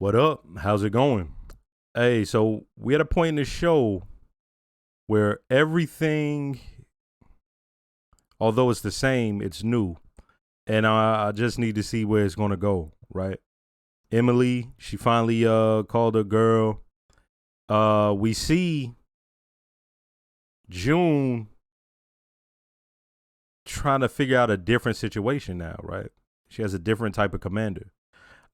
What up? How's it going? Hey, so we at a point in the show where everything, although it's the same, it's new. And I just need to see where it's going to go, right? Emily, she finally called her girl. We see June trying to figure out a different situation now, right? She has a different type of commander.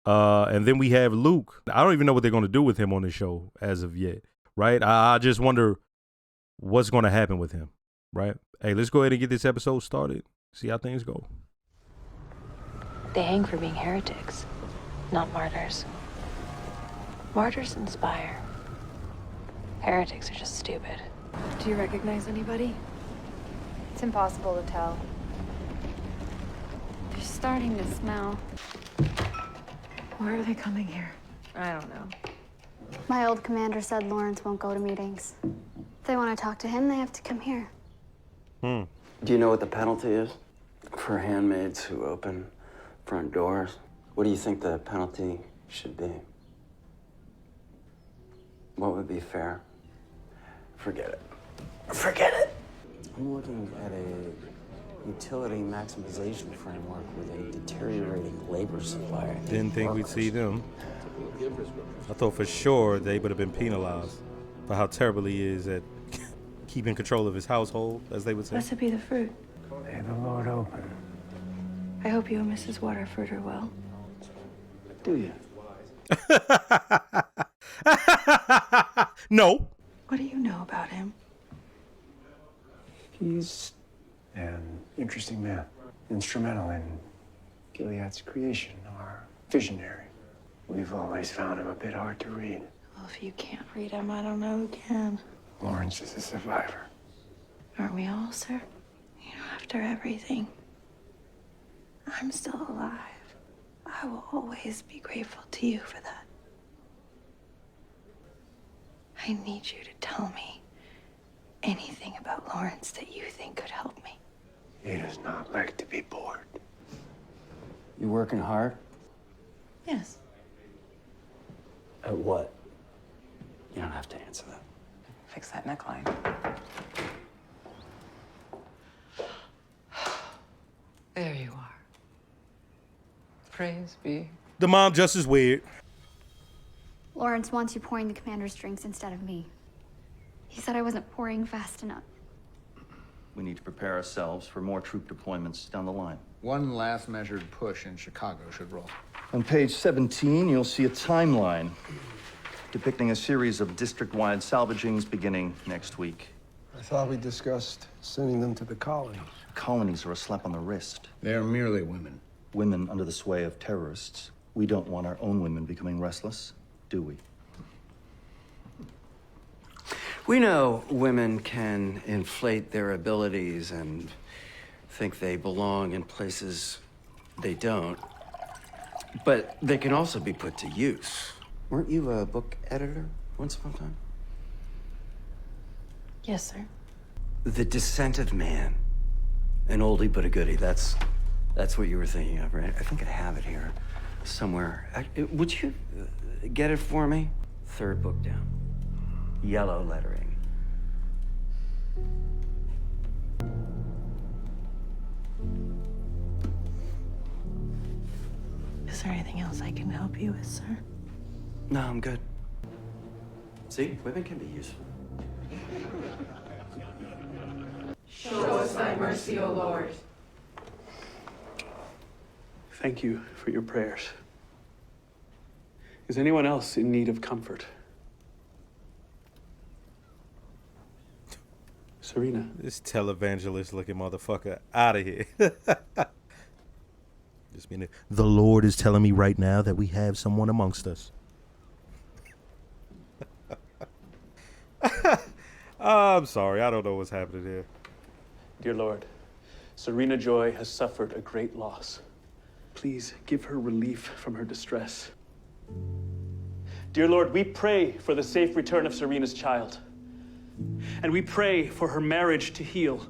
And then we have Luke. I don't even know what they're going to do with him on the show as of yet, right? I just wonder what's going to happen with him, right? Hey, let's go ahead and get this episode started. See how things go. They hang for being heretics, not martyrs. Martyrs inspire. Heretics are just stupid. Do you recognize anybody? It's impossible to tell. They're starting to smell. Why are they coming here? I don't know. My old commander said Lawrence won't go to meetings. If they want to talk to him, they have to come here. Do you know what the penalty is for handmaids who open front doors? What do you think the penalty should be? What would be fair? Forget it. Forget it. I'm looking at a utility maximization framework with a deteriorating labor supply. Didn't think we'd see them. I thought for sure they would have been penalized for how terrible he is at keeping control of his household, as they would say. Blessed be the fruit. May the Lord open. I hope you and Mrs. Waterford are well. Do you? No. What do you know about him? He's an interesting man. Instrumental in Gilead's creation, our visionary. We've always found him a bit hard to read. Well, if you can't read him, I don't know who can. Lawrence is a survivor. Aren't we all, sir? You know, after everything, I'm still alive. I will always be grateful to you for that. I need you to tell me anything about Lawrence that you think could help me. He does not like to be bored. You working hard? Yes. At what? You don't have to answer that. Fix that neckline. There you are. Praise be. The mom just as weird. Lawrence wants you pouring the commander's drinks instead of me. He said I wasn't pouring fast enough. We need to prepare ourselves for more troop deployments down the line. One last measured push in Chicago should roll. On page 17, you'll see a timeline depicting a series of district-wide salvagings beginning next week. I thought we discussed sending them to the colonies. Colonies are a slap on the wrist. They are merely women. Women under the sway of terrorists. We don't want our own women becoming restless, do we? We know women can inflate their abilities and think they belong in places they don't. But they can also be put to use. Weren't you a book editor once upon a time? Yes, sir. The Descent of Man. An oldie but a goodie. That's what you were thinking of, right? I think I have it here somewhere. Would you get it for me? Third book down. Yellow lettering. Is there anything else I can help you with, sir? No, I'm good. See, women can be useful. Show us thy mercy, O Lord. Thank you for your prayers. Is anyone else in need of comfort? Serena. This televangelist looking motherfucker out of here. Just mean the Lord is telling me right now that we have someone amongst us. I'm sorry. I don't know what's happening here. Dear Lord, Serena Joy has suffered a great loss. Please give her relief from her distress. Dear Lord, we pray for the safe return of Serena's child. And we pray for her marriage to heal.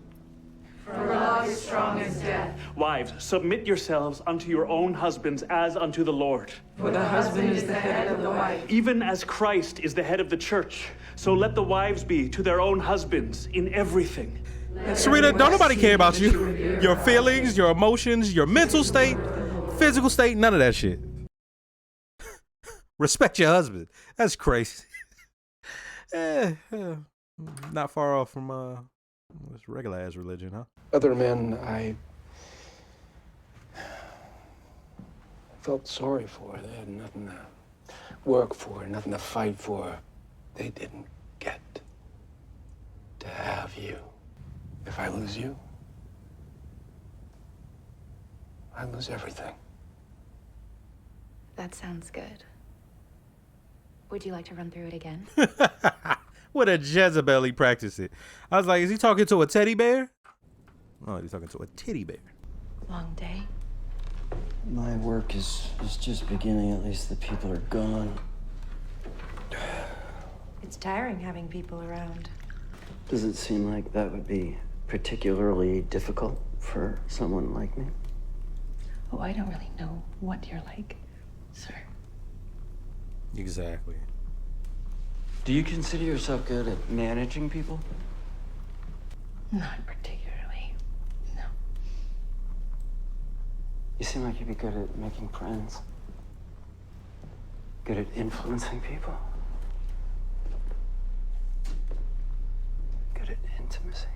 For love is strong as death. Wives, submit yourselves unto your own husbands as unto the Lord. For the husband is the head of the wife, Even as Christ is the head of the church, so let the wives be to their own husbands in everything. Serena, don't nobody care about you. Your feelings, your emotions, your mental state, physical state, none of that shit. Respect your husband. That's crazy. Not far off from this regular ass religion, huh? Other men I felt sorry for. They had nothing to work for, nothing to fight for. They didn't get to have you. If I lose you, I lose everything. That sounds good. Would you like to run through it again? What a Jezebel he practiced it. I was like, is he talking to a teddy bear? Oh, he's talking to a titty bear. Long day? My work is just beginning. At least the people are gone. It's tiring having people around. Does it seem like that would be particularly difficult for someone like me? Oh, I don't really know what you're like, sir. Exactly. Do you consider yourself good at managing people? Not particularly, no. You seem like you'd be good at making friends. Good at influencing people. Good at intimacy.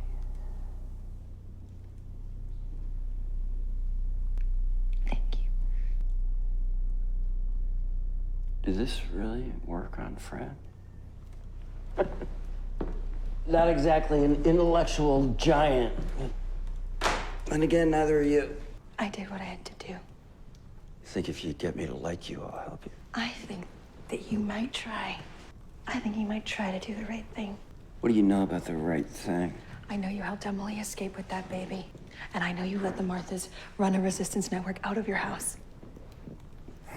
Thank you. Did this really work on Fred? Not exactly an intellectual giant. And again, neither are you. I did what I had to do. You think if you get me to like you, I'll help you? I think that you might try. I think you might try to do the right thing. What do you know about the right thing? I know you helped Emily escape with that baby. And I know you let the Marthas run a resistance network out of your house.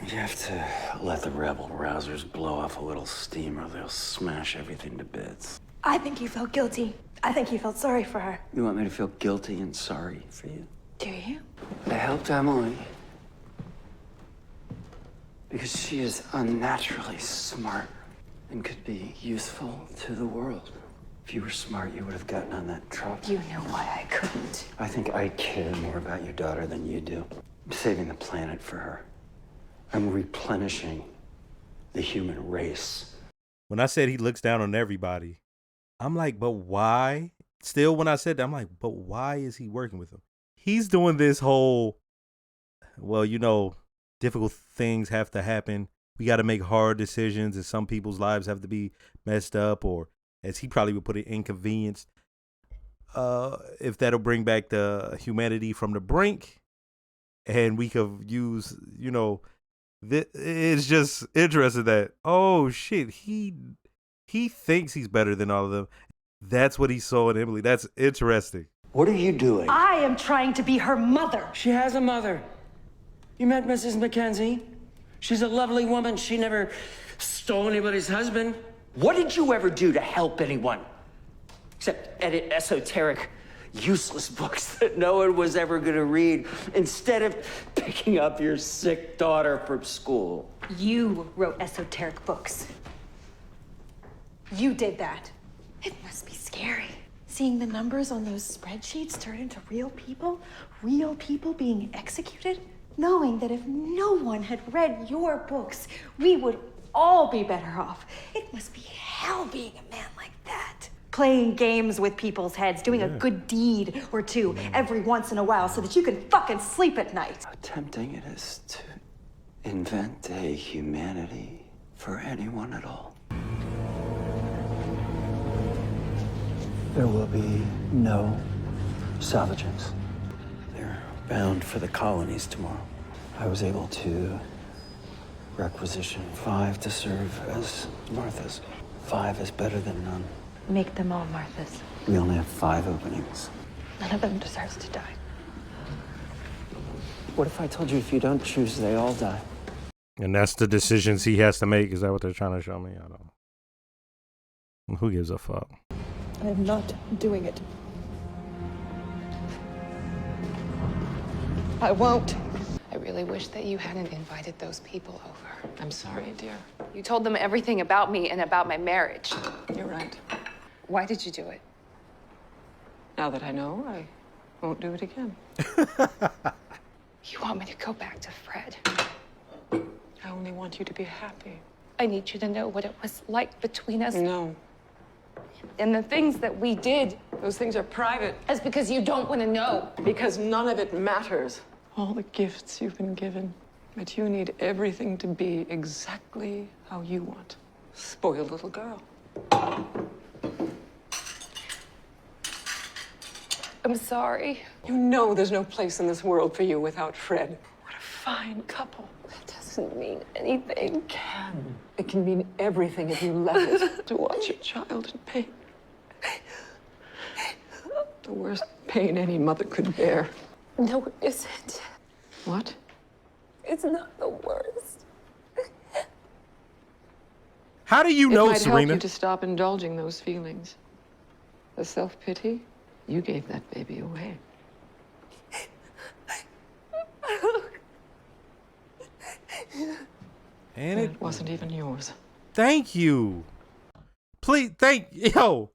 You have to let the rebel rousers blow off a little steam or they'll smash everything to bits. I think you felt guilty. I think you felt sorry for her. You want me to feel guilty and sorry for you? Do you? I helped Emily because she is unnaturally smart and could be useful to the world. If you were smart, you would have gotten on that truck. You know why I couldn't. I think I care more about your daughter than you do. I'm saving the planet for her. I'm replenishing the human race. When I said he looks down on everybody, I'm like, but why? Still, when I said that, I'm like, but why is he working with him? He's doing this whole, well, you know, difficult things have to happen. We got to make hard decisions, and some people's lives have to be messed up, or as he probably would put it, inconvenienced. If that'll bring back the humanity from the brink, and we could use, you know, it's just interesting that, oh shit, he thinks he's better than all of them. That's what he saw in Emily. That's interesting. What are you doing? I am trying to be her mother. She has a mother. You met Mrs. Mackenzie? She's a lovely woman. She never stole anybody's husband. What did you ever do to help anyone? Except edit esoteric, useless books that no one was ever going to read instead of picking up your sick daughter from school. You wrote esoteric books. You did that. It must be scary. Seeing the numbers on those spreadsheets turn into real people being executed, knowing that if no one had read your books, we would all be better off. It must be hell being a man like that. Playing games with people's heads, doing a good deed or two every once in a while so that you can fucking sleep at night. How tempting it is to invent a humanity for anyone at all. There will be no salvagings. They're bound for the colonies tomorrow. I was able to requisition 5 to serve as Marthas. 5 is better than none. Make them all Marthas. We only have 5 openings. None of them deserves to die. What if I told you if you don't choose, they all die? And that's the decisions he has to make. Is that what they're trying to show me? I don't know. Who gives a fuck? I'm not doing it. I won't. I really wish that you hadn't invited those people over. I'm sorry, dear. You told them everything about me and about my marriage. You're right. Why did you do it? Now that I know, I won't do it again. You want me to go back to Fred? I only want you to be happy. I need you to know what it was like between us. No. And the things that we did. Those things are private. That's because you don't want to know. Because none of it matters. All the gifts you've been given. But you need everything to be exactly how you want. Spoiled little girl. I'm sorry. You know there's no place in this world for you without Fred. What a fine couple. That doesn't mean anything. It can. It can mean everything if you let it. To watch your child in pain. The worst pain any mother could bear. No, it isn't. What? It's not the worst. How do you know, It might help Serena? you to stop indulging those feelings. The self-pity, you gave that baby away. And it wasn't even yours. Thank you. Please, yo.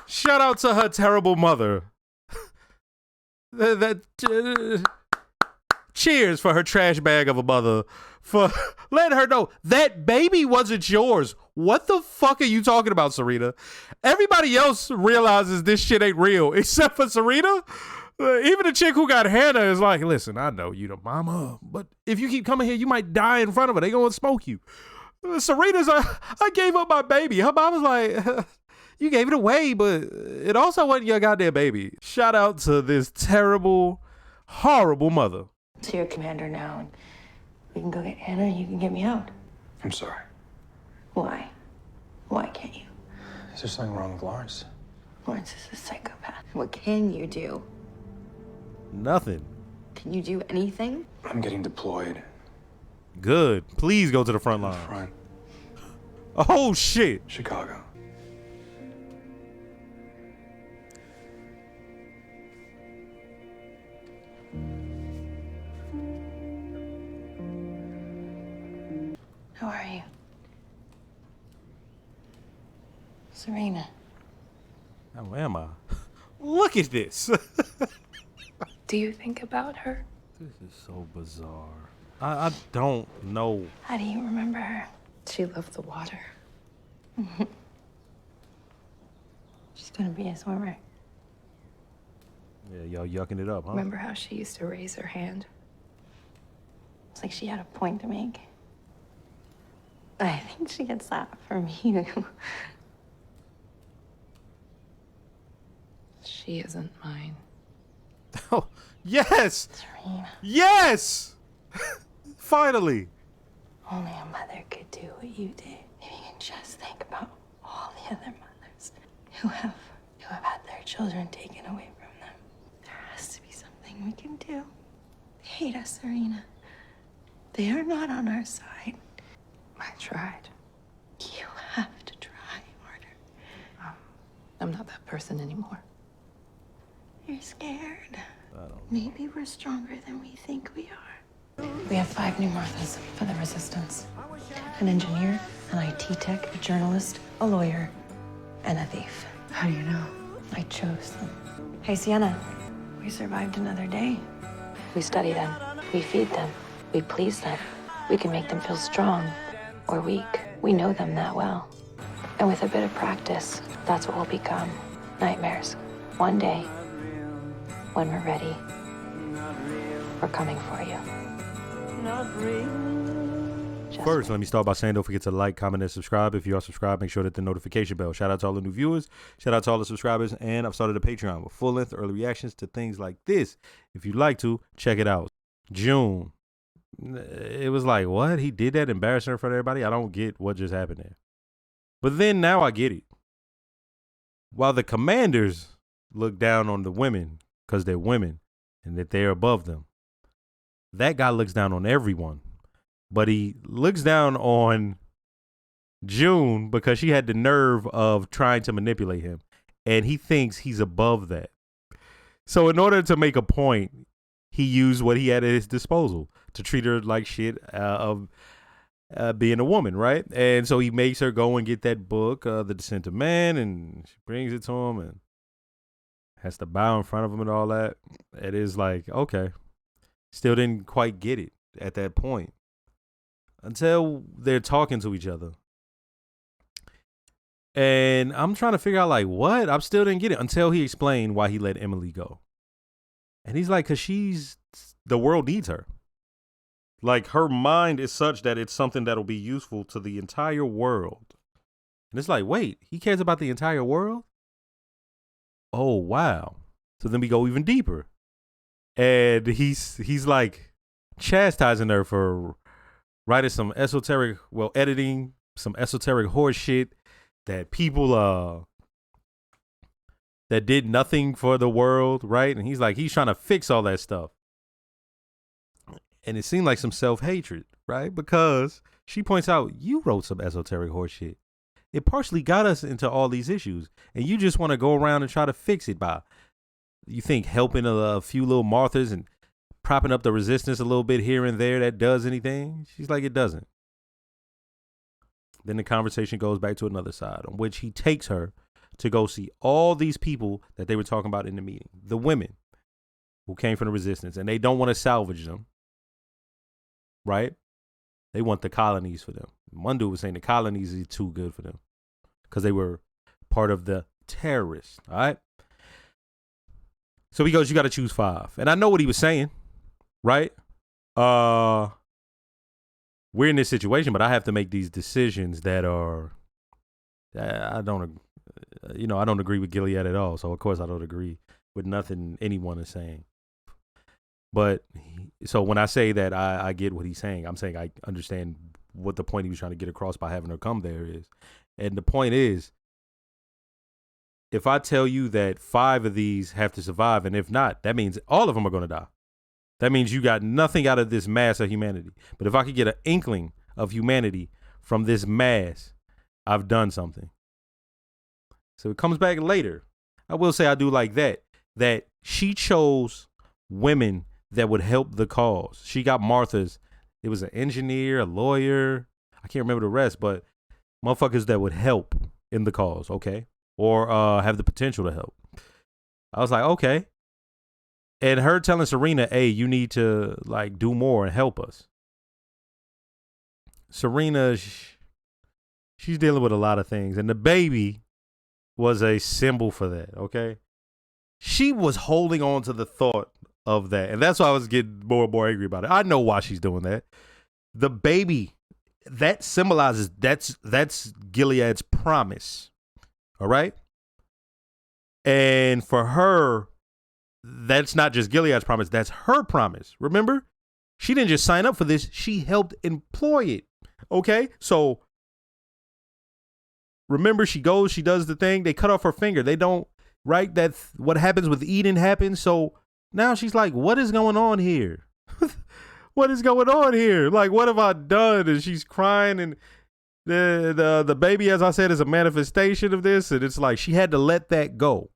Shout out to her terrible mother. Cheers for her trash bag of a mother for letting her know that baby wasn't yours. What the fuck are you talking about, Serena? Everybody else realizes this shit ain't real except for Serena. Even the chick who got Hannah is like, listen, I know you the mama, but if you keep coming here, you might die in front of her. They gonna smoke you. Serena's I gave up my baby. Her mom was like, you gave it away, but it also wasn't your goddamn baby. Shout out to this terrible, horrible mother. So you're commander now, and we can go get Hannah, and you can get me out. I'm sorry. Why? Why can't you? Is there something wrong with Lawrence? Lawrence is a psychopath. What can you do? Nothing. Can you do anything? I'm getting deployed. Good. Please go to the front line. Front. Oh, shit. Chicago. How are you? Serena. How am I? Look at this. Do you think about her? This is so bizarre. I don't know. How do you remember her? She loved the water. She's gonna be a swimmer. Yeah, y'all yucking it up, huh? Remember how she used to raise her hand? It's like she had a point to make. I think she gets that from you. She isn't mine. Oh, yes! Serena. Yes! Finally. Only a mother could do what you did. If you can just think about all the other mothers who have had their children taken away from them. There has to be something we can do. They hate us, Serena. They are not on our side. I tried. You have to try harder. I'm not that person anymore. You're scared. Maybe we're stronger than we think we are. We have 5 new Marthas for the resistance. An engineer, an IT tech, a journalist, a lawyer, and a thief. How do you know? I chose them. Hey, Sienna, we survived another day. We study them, we feed them, we please them. We can make them feel strong or weak. We know them that well. And with a bit of practice, that's what we'll become. Nightmares. One day, when we're ready, we're coming for you. First, let me start by saying don't forget to like, comment, and subscribe. If you are subscribed, make sure to hit the notification bell. Shout out to all the new viewers. Shout out to all the subscribers. And I've started a Patreon with full-length early reactions to things like this. If you'd like to, check it out. June. It was like, what? He did that, embarrassing her in front of everybody? I don't get what just happened there. But then now I get it. While the commanders look down on the women because they're women and that they're above them, that guy looks down on everyone. But he looks down on June because she had the nerve of trying to manipulate him. And he thinks he's above that. So in order to make a point, he used what he had at his disposal to treat her like shit of being a woman, right? And so he makes her go and get that book, The Descent of Man, and she brings it to him and has to bow in front of him and all that. It is like, okay. Still didn't quite get it at that point until they're talking to each other. And I'm trying to figure out, like, what? I still didn't get it until he explained why he let Emily go. And he's like, because the world needs her. Like, her mind is such that it's something that'll be useful to the entire world. And it's like, wait, he cares about the entire world? Oh, wow. So then we go even deeper. And he's like chastising her for writing some esoteric, editing some esoteric horse shit that people that did nothing for the world, right? And he's trying to fix all that stuff. And it seemed like some self-hatred, right? Because she points out, you wrote some esoteric horse shit. It partially got us into all these issues. And you just want to go around and try to fix it by, you think, helping a few little Marthas and propping up the resistance a little bit here and there that does anything? She's like, it doesn't. Then the conversation goes back to another side on which he takes her to go see all these people that they were talking about in the meeting. The women who came from the resistance, and they don't want to salvage them, right? They want the colonies for them. One dude was saying the colonies is too good for them because they were part of the terrorists, all right? So he goes, you got to choose 5. And I know what he was saying, right? We're in this situation, but I have to make these decisions that are, I don't agree with Gilead at all. So of course I don't agree with nothing anyone is saying. But so when I say that I get what he's saying, I'm saying I understand what the point he was trying to get across by having her come there is. And the point is, if I tell you that 5 of these have to survive, and if not, that means all of them are going to die. That means you got nothing out of this mass of humanity. But if I could get an inkling of humanity from this mass, I've done something. So it comes back later. I will say I do like that she chose women that would help the cause. She got Martha's. It was an engineer, a lawyer. I can't remember the rest, but motherfuckers that would help in the cause, okay? Or have the potential to help. I was like, okay. And her telling Serena, hey, you need to like do more and help us. Serena, she's dealing with a lot of things. And the baby was a symbol for that, okay? She was holding on to the thought of that. And that's why I was getting more and more angry about it. I know why she's doing that. The baby, that symbolizes, that's Gilead's promise. All right. And for her, that's not just Gilead's promise. That's her promise. Remember, she didn't just sign up for this. She helped employ it. Okay. So remember, she goes, she does the thing. They cut off her finger. They don't, right? That's what happens with Eden happens. So now she's like, what is going on here? What is going on here? Like, what have I done? And she's crying, and the baby, as I said, is a manifestation of this. And it's like she had to let that go.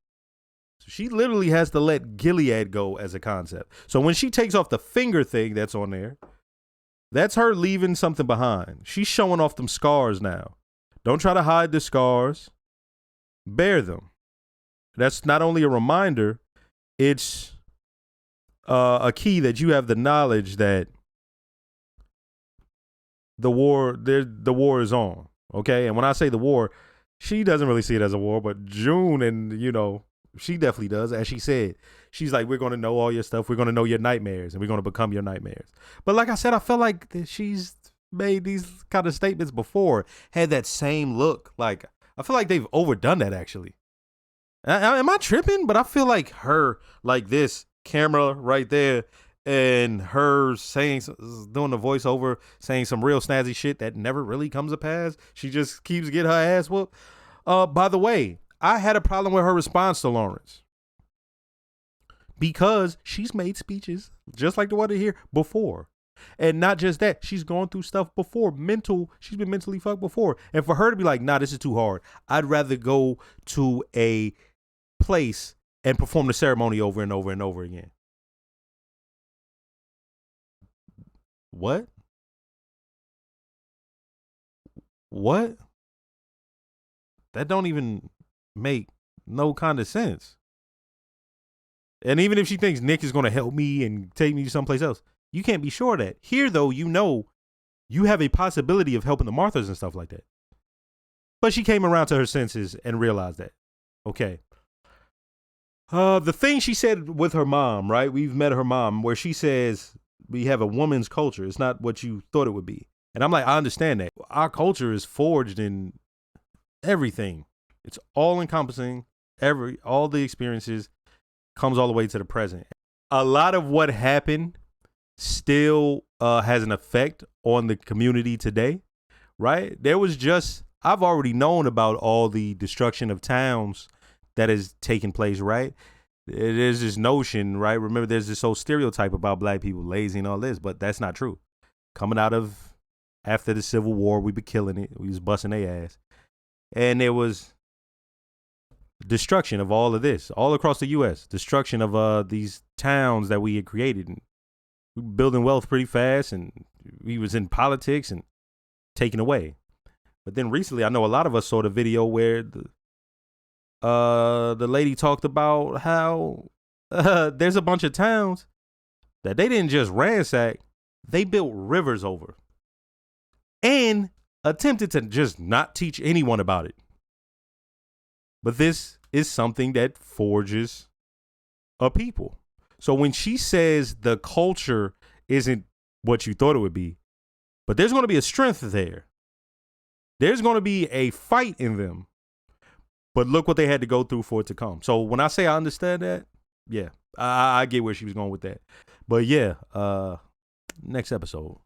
So she literally has to let Gilead go as a concept. So when she takes off the finger thing that's on there, that's her leaving something behind. She's showing off them scars now. Don't try to hide the scars. Bear them. That's not only a reminder, it's a key that you have the knowledge that the war is on. Okay. And when I say the war, she doesn't really see it as a war, but June, and she definitely does. As she said, she's like, we're going to know all your stuff. We're going to know your nightmares, and we're going to become your nightmares. But like I said, I felt like she's made these kind of statements before, had that same look. Like, I feel like they've overdone that, actually. Am I tripping? But I feel like her, like this camera right there, and her doing the voiceover, saying some real snazzy shit that never really comes to pass. She just keeps getting her ass whooped. By the way, I had a problem with her response to Lawrence because she's made speeches just like the one here before. And not just that, she's gone through stuff before. She's been mentally fucked before. And for her to be like, nah, this is too hard. I'd rather go to a place and perform the ceremony over and over and over again. What? What? That don't even make no kind of sense. And even if she thinks Nick is going to help me and take me someplace else, you can't be sure of that. Here, though, you know you have a possibility of helping the Marthas and stuff like that. But she came around to her senses and realized that. Okay. The thing she said with her mom, right? We've met her mom, where she says we have a woman's culture. It's not what you thought it would be. And I'm like, I understand that. Our culture is forged in everything. It's all encompassing. All the experiences comes all the way to the present. A lot of what happened still has an effect on the community today, right? I've already known about all the destruction of towns that is taking place, right? There's this notion, right? Remember, there's this whole stereotype about black people lazy and all this, but that's not true. Coming out of after the Civil War, we been killing it. We was busting their ass. And there was destruction of all of this, all across the U.S. Destruction of these towns that we had created. And we were building wealth pretty fast, and we was in politics and taken away. But then recently, I know a lot of us saw the video where the lady talked about how there's a bunch of towns that they didn't just ransack, they built rivers over and attempted to just not teach anyone about it. But this is something that forges a people. So when she says the culture isn't what you thought it would be, but there's going to be a strength there. There's going to be a fight in them. But look what they had to go through for it to come. So when I say I understand that, yeah, I get where she was going with that. But yeah, next episode.